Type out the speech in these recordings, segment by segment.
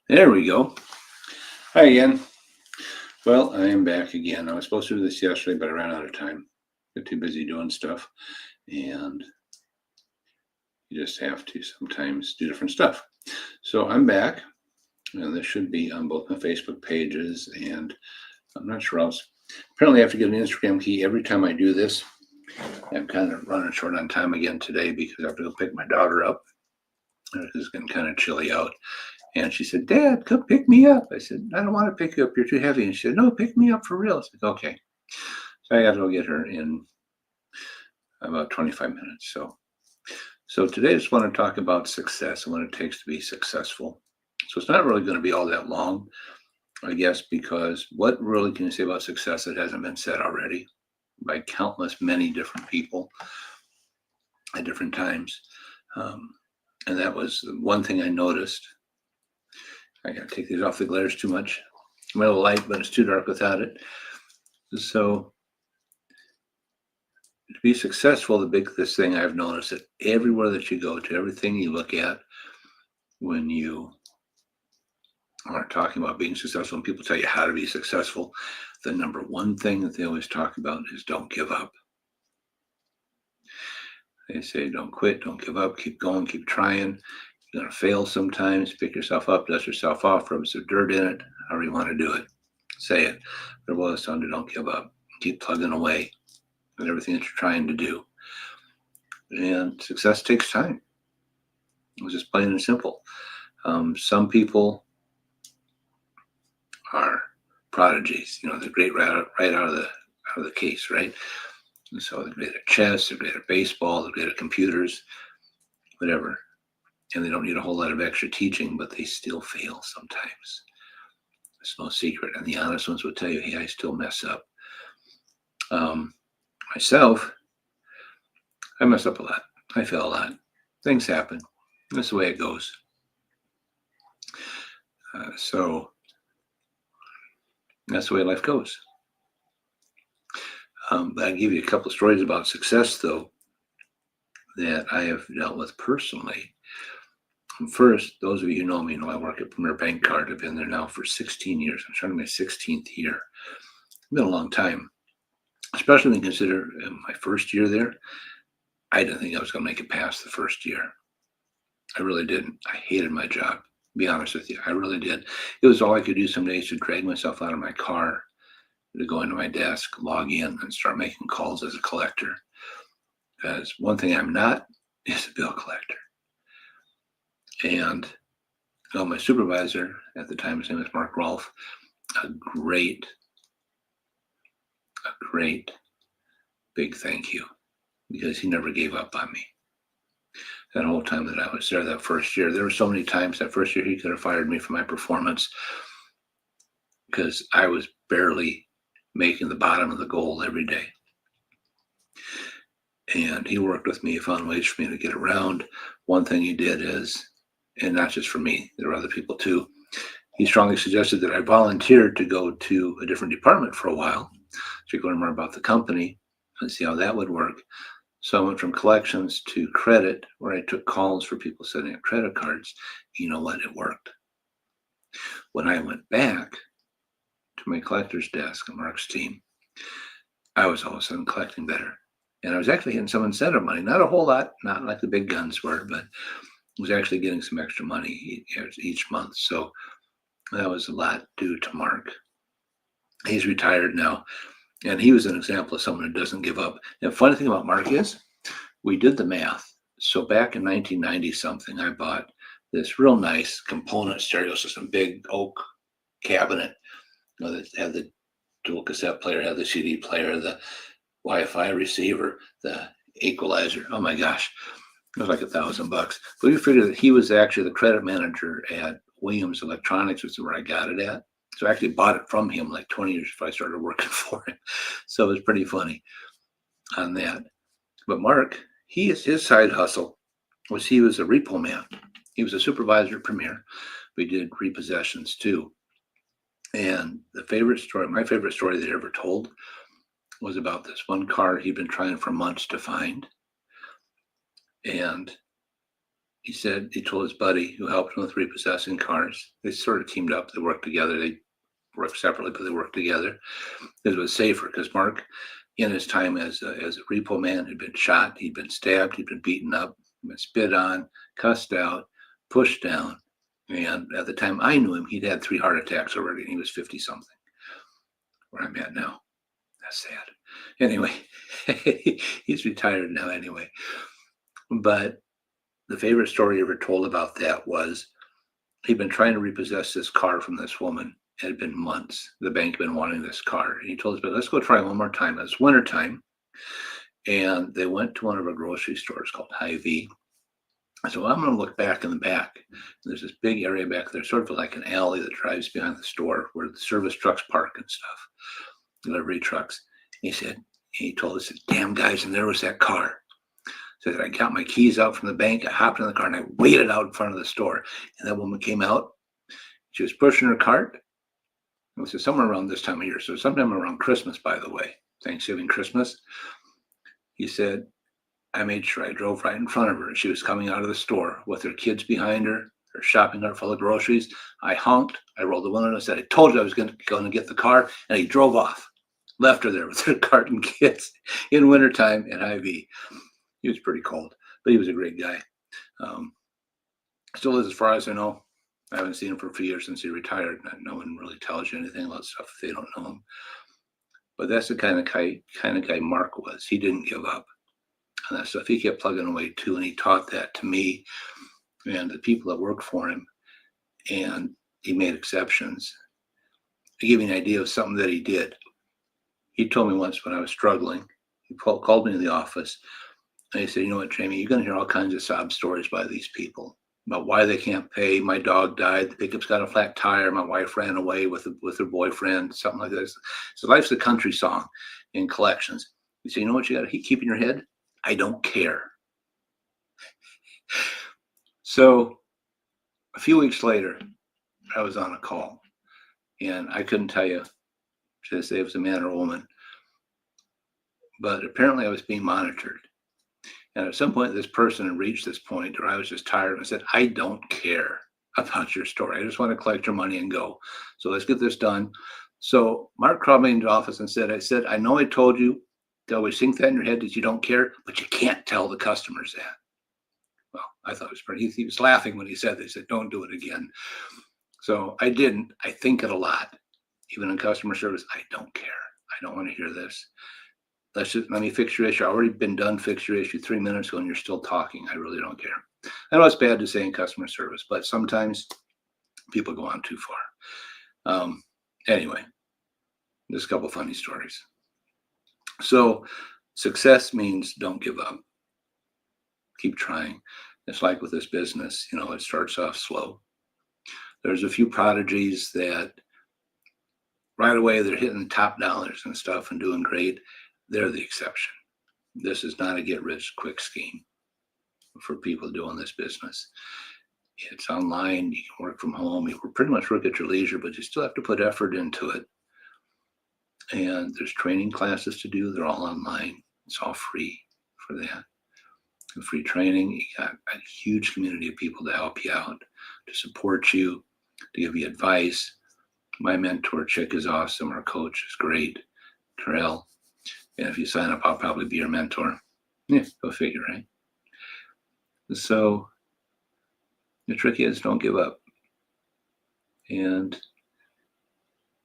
There we go. Hi again. Well, I am back again. I was supposed to do this yesterday, but I ran out of time. Got too busy doing stuff, and you just have to sometimes do different stuff. So I'm back, and this should be on both my Facebook pages, and I'm not sure else. Apparently, I have to get an Instagram key every time I do this. I'm kind of running short on time again today because I have to go pick my daughter up. It's getting kind of chilly out. And she said, Dad, come pick me up. I said, I don't want to pick you up. You're too heavy. And she said, No, pick me up for real. I said, Okay. So I got to go get her in about 25 minutes. So today I just want to talk about success and what it takes to be successful. So it's not really going to be all that long, I guess, because what really can you say about success that hasn't been said already by countless, many different people at different times? And that was one thing I noticed. I got to take these off. The glare's too much. I'm a little light, but it's too dark without it. So to be successful, the biggest thing I've noticed that everywhere that you go to, everything you look at when you are talking about being successful, and people tell you how to be successful, the number one thing that they always talk about is don't give up. They say don't quit, don't give up, keep going, keep trying. You're going to fail sometimes. Pick yourself up, dust yourself off, rub some dirt in it, however you want to do it. Say it. But it boils down to don't give up. Keep plugging away at everything that you're trying to do. And success takes time. It was just plain and simple. Some people are prodigies. They're great right out of the case, right? And so they're great at chess, they're great at baseball, they're great at computers, whatever. And they don't need a whole lot of extra teaching, but they still fail sometimes. It's no secret. And the honest ones will tell you, hey, I still mess up. Myself, I mess up a lot. I fail a lot. Things happen. That's the way it goes. So that's the way life goes. But I'll give you a couple of stories about success, though, that I have dealt with personally. First, those of you who know me know I work at Premier Bank Card. I've been there now for 16 years. I'm starting my 16th year. It's been a long time, especially when you consider my first year there. I didn't think I was going to make it past the first year. I really didn't. I hated my job, to be honest with you. I really did. It was all I could do some days to drag myself out of my car, to go into my desk, log in, and start making calls as a collector. Because one thing I'm not is a bill collector. And my supervisor at the time, his name was Mark Rolfe, a great big thank you, because he never gave up on me. That whole time that I was there that first year, there were so many times that first year he could have fired me for my performance because I was barely making the bottom of the goal every day. And he worked with me, found ways for me to get around. One thing he did is, and not just for me, there were other people too, he strongly suggested that I volunteer to go to a different department for a while so you can learn more about the company and see how that would work. So I went from collections to credit, where I took calls for people setting up credit cards. You know what? It worked. When I went back to my collector's desk on Mark's team, I was all of a sudden collecting better. And I was actually getting some incentive money, not a whole lot, not like the big guns were, but I was actually getting some extra money each month. So that was a lot due to Mark. He's retired now, and he was an example of someone who doesn't give up. And the funny thing about Mark is, we did the math. So back in 1990 something, I bought this real nice component stereo system, big oak cabinet, that had the dual cassette player, had the CD player, the Wi-Fi receiver, the equalizer. Oh my gosh, it was like $1,000. But we figured that he was actually the credit manager at Williams Electronics, which is where I got it at. So I actually bought it from him like 20 years before I started working for him. So it was pretty funny on that. But Mark, his side hustle was he was a repo man. He was a supervisor at Premier. We did repossessions too. And my favorite story that he ever told was about this one car he'd been trying for months to find. And he said he told his buddy who helped him with repossessing cars. They sort of teamed up. They worked together. They worked separately, but they worked together. It was safer because Mark, in his time as a repo man, had been shot, he'd been stabbed, he'd been beaten up, been spit on, cussed out, pushed down. And at the time I knew him, he'd had 3 heart attacks already, and he was 50 something, where I'm at now. That's sad. Anyway, he's retired now anyway. But the favorite story he ever told about that was he'd been trying to repossess this car from this woman. It had been months. The bank had been wanting this car. And he told us, but let's go try one more time. It was wintertime. And they went to one of our grocery stores called Hy-Vee. So I'm going to look back in the back. There's this big area back there, sort of like an alley that drives behind the store where the service trucks park and stuff, delivery trucks. He told us, damn guys, and there was that car. So I got my keys out from the bank. I hopped in the car and I waited out in front of the store. And that woman came out. She was pushing her cart. It was somewhere around this time of year. So sometime around Christmas, by the way, Thanksgiving, Christmas. He said, I made sure I drove right in front of her. And she was coming out of the store with her kids behind her, her shopping cart full of groceries. I honked. I rolled the window and I said, I told you I was going to get the car. And he drove off. Left her there with her cart and kids in wintertime at Hy-Vee. He was pretty cold, but he was a great guy. Still is, as far as I know. I haven't seen him for a few years since he retired. No one really tells you anything about stuff if they don't know him. But that's the kind of guy Mark was. He didn't give up on that stuff. He kept plugging away too, and he taught that to me and the people that worked for him. And he made exceptions. To give you an idea of something that he did, he told me once when I was struggling, he called me in the office, and he said, you know what, Jamie, you're going to hear all kinds of sob stories by these people about why they can't pay. My dog died. The pickup's got a flat tire. My wife ran away with her boyfriend, something like this. So life's a country song in collections. You say, you know what you got to keep in your head? I don't care. So a few weeks later, I was on a call, and I couldn't tell you, should I say it was a man or a woman, but apparently I was being monitored. And at some point, this person had reached this point where I was just tired. I said, I don't care about your story. I just want to collect your money and go. So let's get this done. So Mark called me into the office and said, I know I told you to always think that in your head that you don't care, but you can't tell the customers that. Well, I thought it was pretty, he was laughing when he said this. He said, don't do it again. So I didn't. I think it a lot. Even in customer service, I don't care. I don't want to hear this. Let me fix your issue. I've already been done, fix your issue 3 minutes ago and you're still talking. I really don't care. I know it's bad to say in customer service, but sometimes people go on too far. Anyway, there's a couple funny stories. So success means don't give up. Keep trying. It's like with this business, it starts off slow. There's a few prodigies that right away they're hitting top dollars and stuff and doing great. They're the exception. This is not a get-rich-quick scheme for people doing this business. It's online. You can work from home. You can pretty much work at your leisure, but you still have to put effort into it. And there's training classes to do. They're all online. It's all free for that. And free training. You got a huge community of people to help you out, to support you, to give you advice. My mentor, Chick, is awesome. Our coach is great, Terrell. And if you sign up, I'll probably be your mentor. Yeah, go figure, right? So the trick is don't give up. And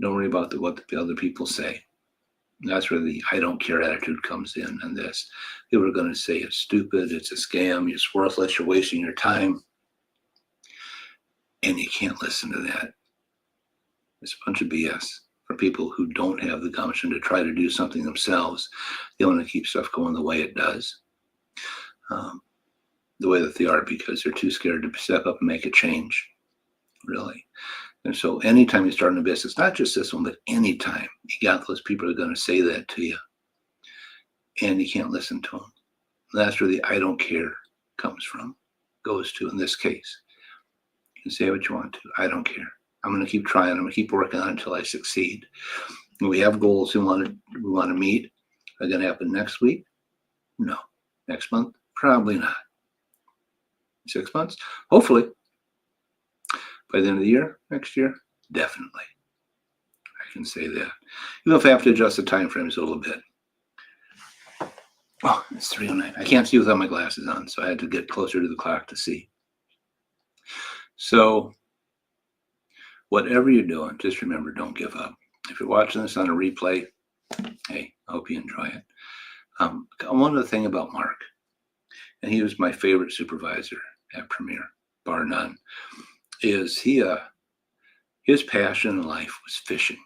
don't worry about what the other people say. That's where the I don't care attitude comes in this. People are going to say it's stupid, it's a scam, it's worthless, you're wasting your time. And you can't listen to that. It's a bunch of BS. For people who don't have the gumption to try to do something themselves, they want to keep stuff going the way it does, the way that they are, because they're too scared to step up and make a change, really. And so anytime you start in a business, not just this one, but anytime, you got those people who are going to say that to you, and you can't listen to them. That's where the I don't care goes to in this case. You can say what you want to. I don't care. I'm going to keep trying. I'm going to keep working on it until I succeed. And we have goals we want to meet. Are they going to happen next week? No. Next month? Probably not. 6 months, hopefully. By the end of the year, next year, definitely. I can say that. Even if I have to adjust the time frames a little bit. Oh, it's 3:09. I can't see without my glasses on, so I had to get closer to the clock to see. So, whatever you're doing, just remember, don't give up. If you're watching this on a replay, hey, I hope you enjoy it. One other thing about Mark, and he was my favorite supervisor at Premier, bar none, is his passion in life was fishing.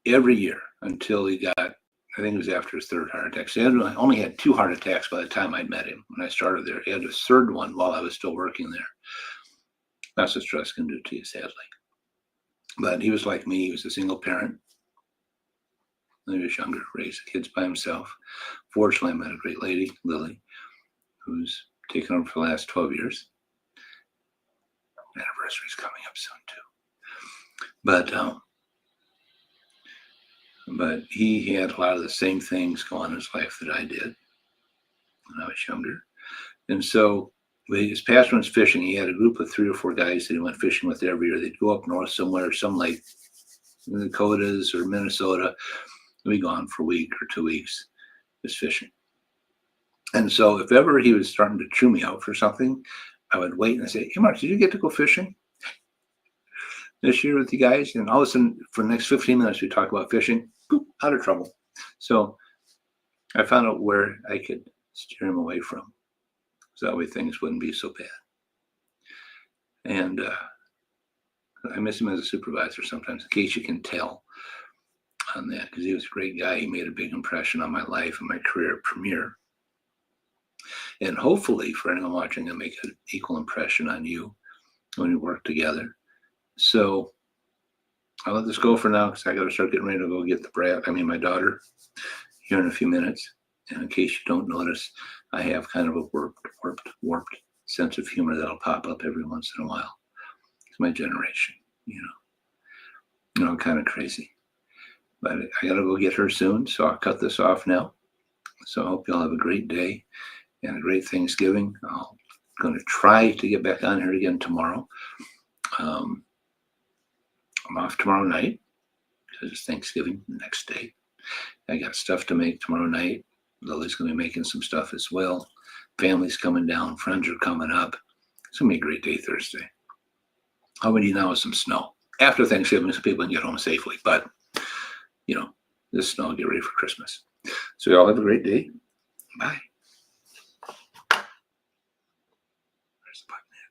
Every year until he got, I think it was after his third heart attack. So he only had 2 heart attacks by the time I'd met him when I started there. He had a third one while I was still working there. That's what stress can do to you, sadly. But he was like me. He was a single parent. When he was younger, raised the kids by himself. Fortunately, I met a great lady, Lily, who's taken over for the last 12 years. Anniversary's coming up soon, too. But he had a lot of the same things go on in his life that I did when I was younger. And so his passion was fishing. He had a group of 3 or 4 guys that he went fishing with every year. They'd go up north somewhere, some lake, in the Dakotas or Minnesota. We'd be gone for a week or 2 weeks just fishing. And so if ever he was starting to chew me out for something, I would wait and I'd say, hey, Mark, did you get to go fishing this year with you guys? And all of a sudden, for the next 15 minutes, we talk about fishing, boop, out of trouble. So I found out where I could steer him away from. So that way things wouldn't be so bad. And I miss him as a supervisor sometimes, in case you can tell on that, because he was a great guy. He made a big impression on my life and my career at Premier. And hopefully for anyone watching, it'll make an equal impression on you when we work together. So I'll let this go for now because I got to start getting ready to go get my daughter here in a few minutes. And in case you don't notice, I have kind of a warped sense of humor that'll pop up every once in a while. It's my generation, kind of crazy. But I got to go get her soon, so I'll cut this off now. So I hope y'all have a great day and a great Thanksgiving. I'm going to try to get back on here again tomorrow. I'm off tomorrow night because it's Thanksgiving the next day. I got stuff to make tomorrow night. Lily's going to be making some stuff as well. Family's coming down. Friends are coming up. It's going to be a great day Thursday. How many now with some snow? After Thanksgiving, so people can get home safely. But, this snow, get ready for Christmas. So y'all have a great day. Bye. Where's the button at?